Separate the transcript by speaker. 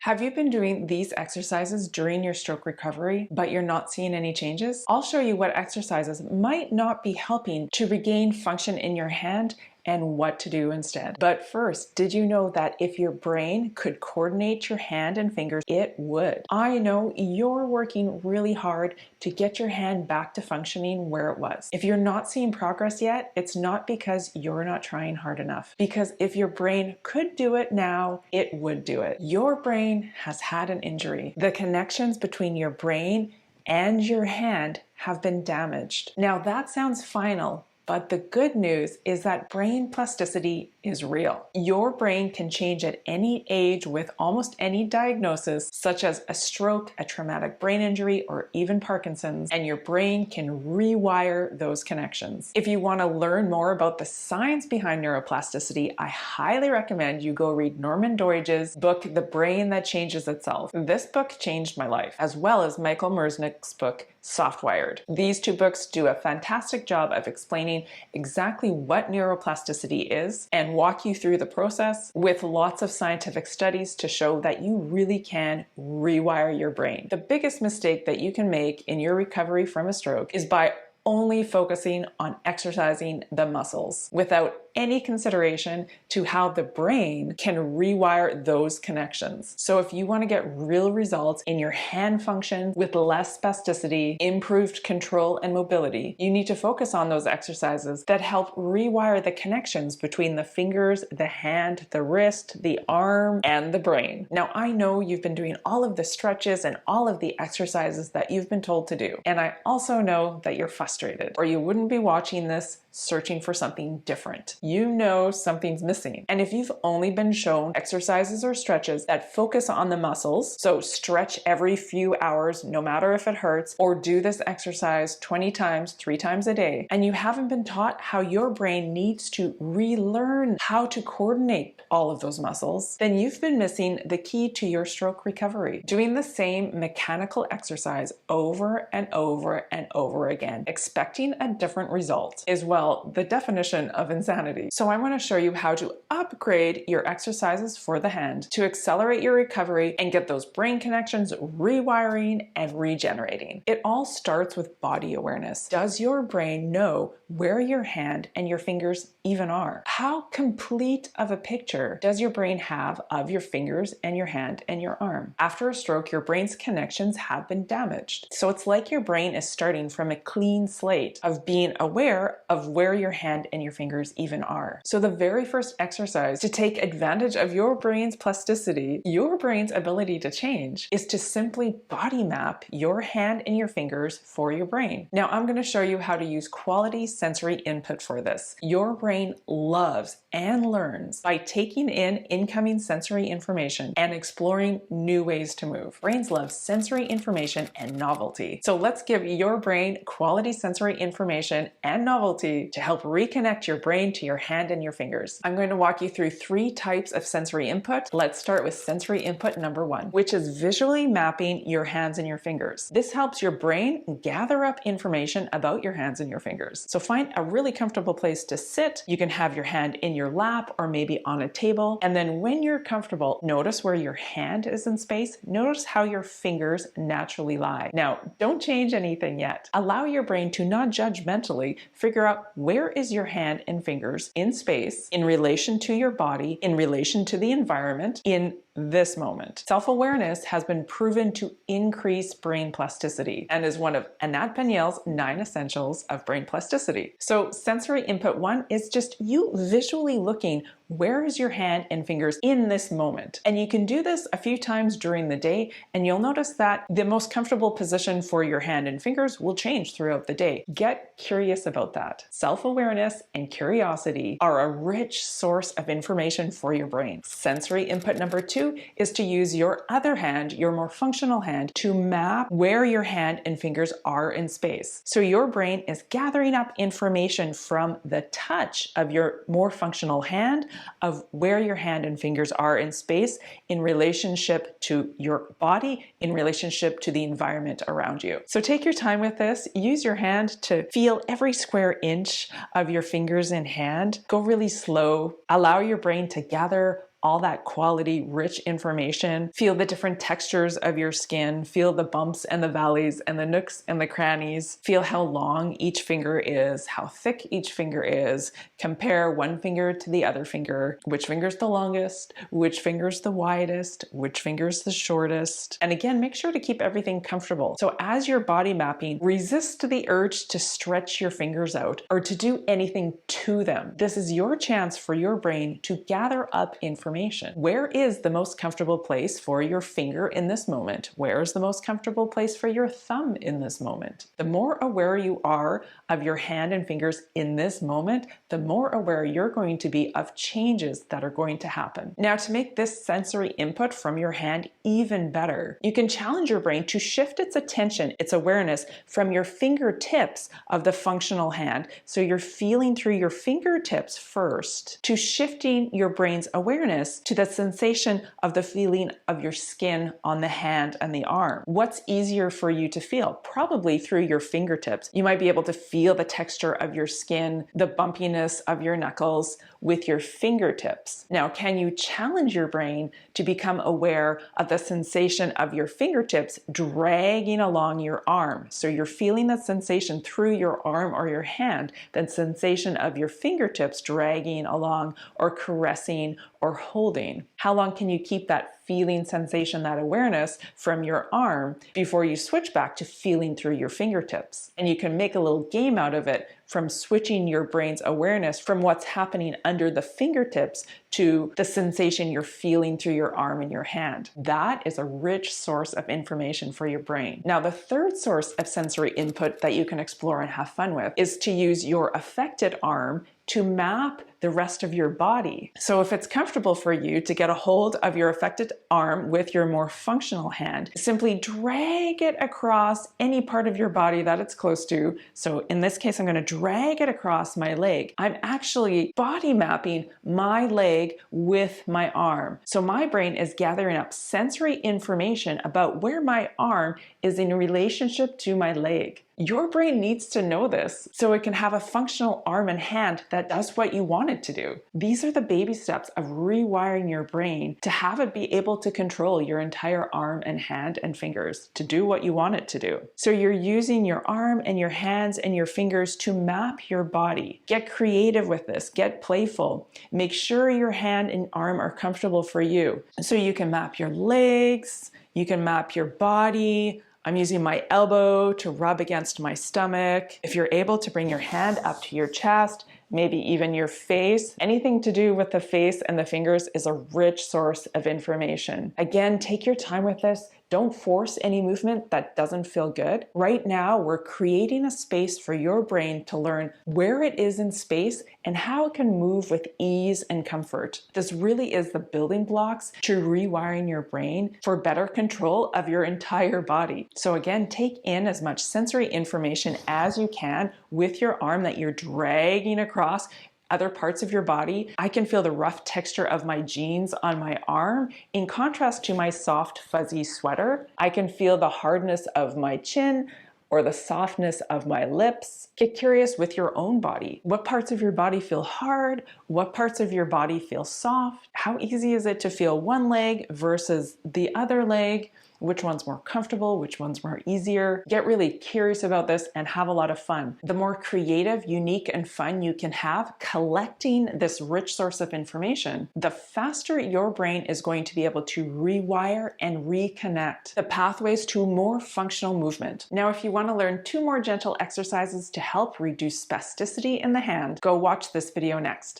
Speaker 1: Have you been doing these exercises during your stroke recovery, but you're not seeing any changes? I'll show you what exercises might not be helping to regain function in your hand and what to do instead. But first, did you know that if your brain could coordinate your hand and fingers, it would? I know you're working really hard to get your hand back to functioning where it was. If you're not seeing progress yet, it's not because you're not trying hard enough. Because if your brain could do it now, it would do it. Your brain has had an injury. The connections between your brain and your hand have been damaged. Now that sounds final, but the good news is that brain plasticity is real. Your brain can change at any age with almost any diagnosis, such as a stroke, a traumatic brain injury, or even Parkinson's, and your brain can rewire those connections. If you want to learn more about the science behind neuroplasticity, I highly recommend you go read Norman Doidge's book, The Brain That Changes Itself. This book changed my life, as well as Michael Merznick's book, Softwired. These two books do a fantastic job of explaining exactly what neuroplasticity is and walk you through the process with lots of scientific studies to show that you really can rewire your brain. The biggest mistake that you can make in your recovery from a stroke is by only focusing on exercising the muscles without any consideration to how the brain can rewire those connections. So if you want to get real results in your hand function with less spasticity, improved control and mobility, you need to focus on those exercises that help rewire the connections between the fingers, the hand, the wrist, the arm, and the brain. Now, I know you've been doing all of the stretches and all of the exercises that you've been told to do. And I also know that you're frustrated, or you wouldn't be watching this searching for something different. You know something's missing. And if you've only been shown exercises or stretches that focus on the muscles, so stretch every few hours, no matter if it hurts, or do this exercise 20 times, 3 times a day, and you haven't been taught how your brain needs to relearn how to coordinate all of those muscles, then you've been missing the key to your stroke recovery. Doing the same mechanical exercise over and over and over again, expecting a different result, is, well, the definition of insanity. So I want to show you how to upgrade your exercises for the hand to accelerate your recovery and get those brain connections rewiring and regenerating. It all starts with body awareness. Does your brain know where your hand and your fingers even are? How complete of a picture does your brain have of your fingers and your hand and your arm? After a stroke, your brain's connections have been damaged. So it's like your brain is starting from a clean slate of being aware of where your hand and your fingers even are. So the very first exercise to take advantage of your brain's plasticity, your brain's ability to change, is to simply body map your hand and your fingers for your brain. Now I'm going to show you how to use quality sensory input for this. Your brain loves and learns by taking in incoming sensory information and exploring new ways to move. Brains love sensory information and novelty. So let's give your brain quality sensory information and novelty to help reconnect your brain to your hand and your fingers. I'm going to walk you through 3 types of sensory input. Let's start with sensory input number 1, which is visually mapping your hands and your fingers. This helps your brain gather up information about your hands and your fingers. So find a really comfortable place to sit. You can have your hand in your lap or maybe on a table. And then when you're comfortable, notice where your hand is in space. Notice how your fingers naturally lie. Now, don't change anything yet. Allow your brain to not judgmentally figure out where is your hand and fingers in space in relation to your body, in relation to the environment, in this moment. Self-awareness has been proven to increase brain plasticity and is one of Anat Baniel's 9 essentials of brain plasticity. So sensory input 1 is just you visually looking where is your hand and fingers in this moment. And you can do this a few times during the day, and you'll notice that the most comfortable position for your hand and fingers will change throughout the day. Get curious about that. Self-awareness and curiosity are a rich source of information for your brain. Sensory input number 2 is to use your other hand, your more functional hand, to map where your hand and fingers are in space. So your brain is gathering up information from the touch of your more functional hand of where your hand and fingers are in space in relationship to your body, in relationship to the environment around you. So take your time with this. Use your hand to feel every square inch of your fingers and hand. Go really slow. Allow your brain to gather all that quality, rich information. Feel the different textures of your skin. Feel the bumps and the valleys and the nooks and the crannies. Feel how long each finger is, how thick each finger is. Compare one finger to the other finger. Which finger's the longest? Which finger's the widest? Which finger's the shortest? And again, make sure to keep everything comfortable. So as you're body mapping, resist the urge to stretch your fingers out or to do anything to them. This is your chance for your brain to gather up information. Where is the most comfortable place for your finger in this moment? Where is the most comfortable place for your thumb in this moment? The more aware you are of your hand and fingers in this moment, the more aware you're going to be of changes that are going to happen. Now, to make this sensory input from your hand even better, you can challenge your brain to shift its attention, its awareness from your fingertips of the functional hand. So you're feeling through your fingertips first, to shifting your brain's awareness to the sensation of the feeling of your skin on the hand and the arm. What's easier for you to feel? Probably through your fingertips. You might be able to feel the texture of your skin, the bumpiness of your knuckles with your fingertips. Now, can you challenge your brain to become aware of the sensation of your fingertips dragging along your arm? So you're feeling that sensation through your arm or your hand, that sensation of your fingertips dragging along or caressing or holding. How long can you keep that feeling sensation, that awareness from your arm before you switch back to feeling through your fingertips? And you can make a little game out of it from switching your brain's awareness from what's happening under the fingertips to the sensation you're feeling through your arm and your hand. That is a rich source of information for your brain. Now, the third source of sensory input that you can explore and have fun with is to use your affected arm to map the rest of your body. So if it's comfortable for you to get a hold of your affected arm with your more functional hand, simply drag it across any part of your body that it's close to. So in this case, I'm going to drag it across my leg. I'm actually body mapping my leg with my arm. So my brain is gathering up sensory information about where my arm is in relationship to my leg. Your brain needs to know this so it can have a functional arm and hand that does what you want it to do. These are the baby steps of rewiring your brain to have it be able to control your entire arm and hand and fingers to do what you want it to do. So you're using your arm and your hands and your fingers to map your body. Get creative with this, get playful. Make sure your hand and arm are comfortable for you. So you can map your legs, you can map your body. I'm using my elbow to rub against my stomach. If you're able to bring your hand up to your chest, maybe even your face, anything to do with the face and the fingers is a rich source of information. Again, take your time with this. Don't force any movement that doesn't feel good. Right now, we're creating a space for your brain to learn where it is in space and how it can move with ease and comfort. This really is the building blocks to rewiring your brain for better control of your entire body. So again, take in as much sensory information as you can with your arm that you're dragging across other parts of your body. I can feel the rough texture of my jeans on my arm in contrast to my soft, fuzzy sweater. I can feel the hardness of my chin or the softness of my lips. Get curious with your own body. What parts of your body feel hard? What parts of your body feel soft? How easy is it to feel one leg versus the other leg? Which one's more comfortable? Which one's more easier? Get really curious about this and have a lot of fun. The more creative, unique, and fun you can have collecting this rich source of information, the faster your brain is going to be able to rewire and reconnect the pathways to more functional movement. Now, if you want to learn 2 more gentle exercises to help reduce spasticity in the hand, go watch this video next.